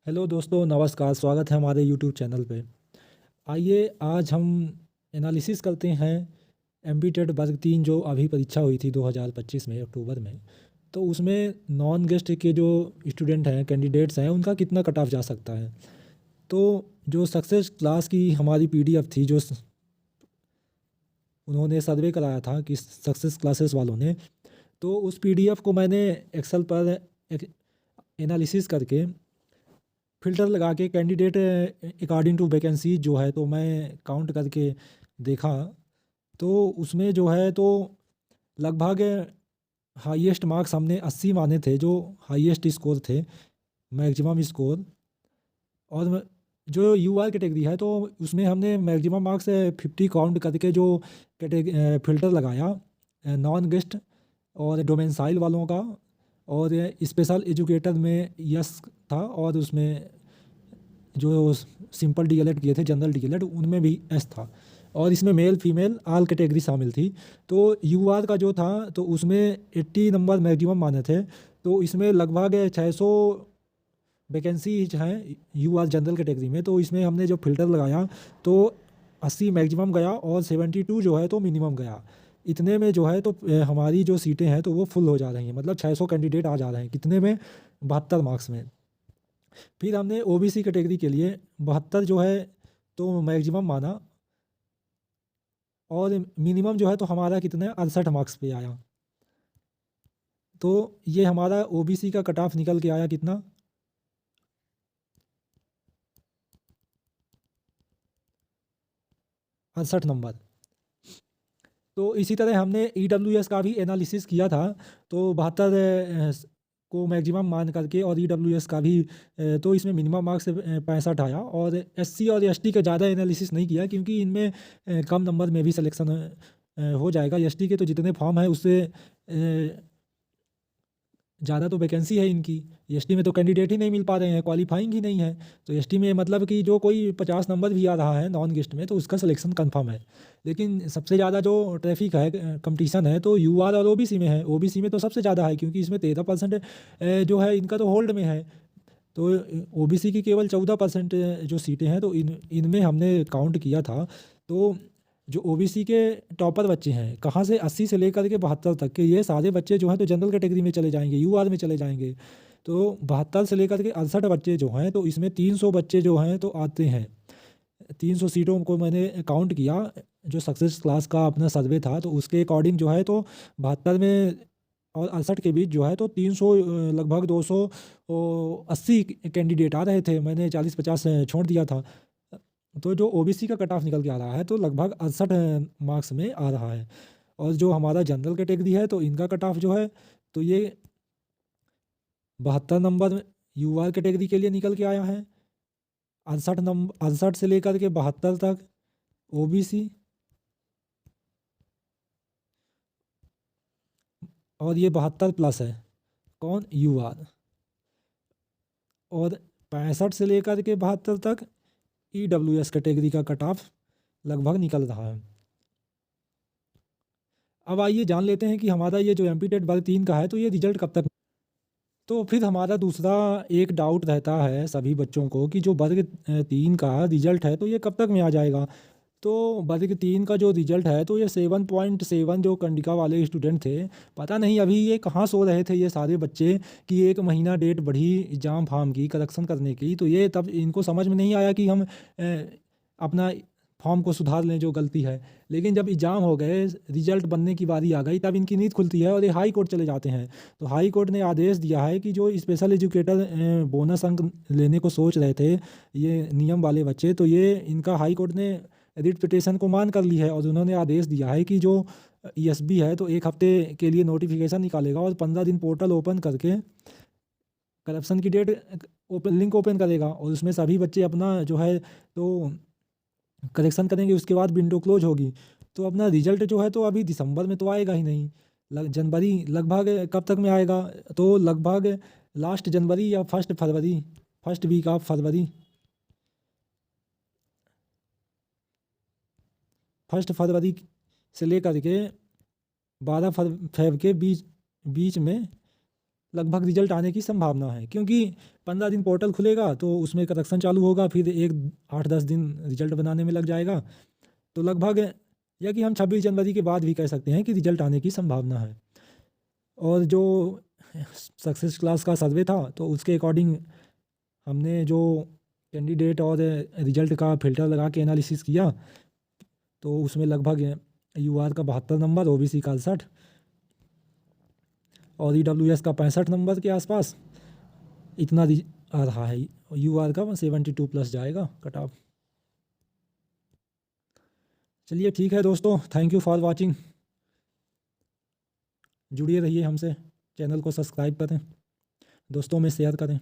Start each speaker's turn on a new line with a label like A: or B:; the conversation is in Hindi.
A: हेलो दोस्तों, नमस्कार। स्वागत है हमारे यूट्यूब चैनल पे। आइए आज हम एनालिसिस करते हैं एमपी टेट वर्ग 3 जो अभी परीक्षा हुई थी 2025 में अक्टूबर में। तो उसमें नॉन गेस्ट के जो स्टूडेंट हैं, कैंडिडेट्स हैं, उनका कितना कट ऑफ जा सकता है। तो जो सक्सेस क्लास की हमारी पीडीएफ थी, जो उन्होंने सर्वे कराया था कि सक्सेस क्लासेस वालों ने, तो उस पीडीएफ को मैंने एक्सेल पर एनालिसिस करके फ़िल्टर लगा के कैंडिडेट अकॉर्डिंग टू वैकेंसी जो है, तो मैं काउंट करके देखा। तो उसमें जो है तो लगभग हाईएस्ट मार्क्स हमने 80 माने थे, जो हाईएस्ट स्कोर थे, मैक्सिमम स्कोर। और जो यूआर कैटेगरी है तो उसमें हमने मैक्सिमम मार्क्स 50 काउंट करके जो फ़िल्टर लगाया नॉन गेस्ट और डोमेसाइल वालों का, और स्पेशल एजुकेटर में यस था, और उसमें जो सिंपल डीएलएड किए थे, जनरल डीएलएड, उनमें भी एस था। और इसमें मेल फीमेल ऑल कैटेगरी शामिल थी। तो यूआर का जो था तो उसमें 80 नंबर मैक्सिमम माने थे। तो इसमें लगभग 600 वैकेंसी हैं यूआर जनरल कैटेगरी में। तो इसमें हमने जो फ़िल्टर लगाया तो 80 मैक्सिमम गया और 72 जो है तो मिनिमम गया। इतने में जो है तो हमारी जो सीटें हैं तो वो फुल हो जा रही हैं, मतलब 600 कैंडिडेट आ जा रहे हैं। कितने में? 72 मार्क्स में। फिर हमने ओबीसी कैटेगरी के लिए 72 जो है तो मैक्सिमम माना, और मिनिमम जो है तो हमारा कितना 68 मार्क्स पे आया। तो ये हमारा ओबीसी का कट ऑफ निकल के आया कितना? 68 नंबर। तो इसी तरह हमने ईडब्ल्यूएस का भी एनालिसिस किया था। तो 72 को मैक्सिमम मान करके, और ईडब्ल्यूएस का भी तो इसमें मिनिमम मार्क्स 65 आया। और एससी और एसटी का ज़्यादा एनालिसिस नहीं किया, क्योंकि इनमें कम नंबर में भी सिलेक्शन हो जाएगा। एसटी के तो जितने फॉर्म है उससे ज़्यादा तो वैकेंसी है इनकी। एसटी में तो कैंडिडेट ही नहीं मिल पा रहे हैं, क्वालिफाइंग ही नहीं है। तो एसटी में मतलब कि जो कोई 50 नंबर भी आ रहा है नॉन गेस्ट में तो उसका सिलेक्शन कंफर्म है। लेकिन सबसे ज़्यादा जो ट्रैफिक है, कंपटीशन है, तो यूआर और ओबीसी में है। ओबीसी में तो सबसे ज़्यादा है, क्योंकि इसमें 13% जो है इनका तो होल्ड में है। तो ओबीसी की केवल 14% जो सीटें हैं तो इनमें हमने काउंट किया था। तो जो ओबीसी के टॉपर बच्चे हैं, कहाँ से 80 से लेकर के 72 तक के, ये सारे बच्चे जो हैं तो जनरल कैटेगरी में चले जाएंगे, यूआर में चले जाएंगे। तो 72 से लेकर के 68 बच्चे जो हैं तो इसमें 300 बच्चे जो हैं तो आते हैं। 300 सीटों को मैंने काउंट किया। जो सक्सेस क्लास का अपना सर्वे था तो उसके अकॉर्डिंग जो है तो 72 में और 68 के बीच जो है तो 300 लगभग 280 कैंडिडेट आ रहे थे। मैंने 40-50 छोड़ दिया था। तो जो ओबीसी का कट ऑफ निकल के आ रहा है तो लगभग 68 मार्क्स में आ रहा है। और जो हमारा जनरल कैटेगरी है तो इनका कट ऑफ जो है तो ये 72 नंबर यूआर कैटेगरी के लिए निकल के आया है। 68 से लेकर के 72 तक ओबीसी, और ये 72 प्लस है कौन? यूआर। और 65 से लेकर के 72 तक ईडब्ल्यूएस कैटेगरी का कट ऑफ लगभग निकल रहा है। अब आइए जान लेते हैं कि हमारा ये जो एमपी टेट वर्ग 3 का है तो ये रिजल्ट कब तक। तो फिर हमारा दूसरा एक डाउट रहता है सभी बच्चों को कि जो वर्ग 3 का रिजल्ट है तो ये कब तक में आ जाएगा। तो वर्ग 3 का जो रिजल्ट है तो ये 7.7 जो कंडिका वाले स्टूडेंट थे, पता नहीं अभी ये कहाँ सो रहे थे ये सारे बच्चे, कि एक महीना डेट बढ़ी एग्जाम फॉर्म की करेक्शन करने की। तो ये तब इनको समझ में नहीं आया कि हम अपना फॉर्म को सुधार लें जो गलती है। लेकिन जब एग्ज़ाम हो गए, रिजल्ट बनने की बारी आ गई, तब इनकी नींद खुलती है और ये हाई कोर्ट चले जाते हैं। तो हाई कोर्ट ने आदेश दिया है कि जो स्पेशल एजुकेटर बोनस अंक लेने को सोच रहे थे, ये नियम वाले बच्चे, तो ये इनका हाई कोर्ट ने रिट पिटीशन को मान कर ली है। और उन्होंने आदेश दिया है कि जो ईएसबी है तो 1 हफ्ते के लिए नोटिफिकेशन निकालेगा और 15 दिन पोर्टल ओपन करके करप्शन की डेट ओपन लिंक ओपन करेगा, और उसमें सभी बच्चे अपना जो है तो करेक्शन करेंगे। उसके बाद विंडो क्लोज होगी। तो अपना रिजल्ट जो है तो अभी दिसंबर में तो आएगा ही नहीं, जनवरी लगभग कब तक में आएगा, तो लगभग लास्ट जनवरी या फर्स्ट फरवरी, फर्स्ट वीक ऑफ फरवरी, फर्स्ट फरवरी से लेकर के 12 फेब के बीच बीच में लगभग रिजल्ट आने की संभावना है, क्योंकि 15 दिन पोर्टल खुलेगा तो उसमें करेक्शन चालू होगा, फिर 8-10 दिन रिजल्ट बनाने में लग जाएगा। तो लगभग या कि हम 26 जनवरी के बाद भी कह सकते हैं कि रिजल्ट आने की संभावना है। और जो सक्सेस क्लास का सर्वे था तो उसके अकॉर्डिंग हमने जो कैंडिडेट और रिजल्ट का फ़िल्टर लगा के एनालिसिस किया, तो उसमें लगभग यूआर का 72 नंबर, ओबीसी का 68 और ईडब्ल्यूएस का 65 नंबर के आसपास इतना आ रहा है। यूआर का 72 प्लस जाएगा कट ऑफ। चलिए ठीक है दोस्तों, थैंक यू फॉर वाचिंग। जुड़िए रहिए हमसे, चैनल को सब्सक्राइब करें, दोस्तों में शेयर करें।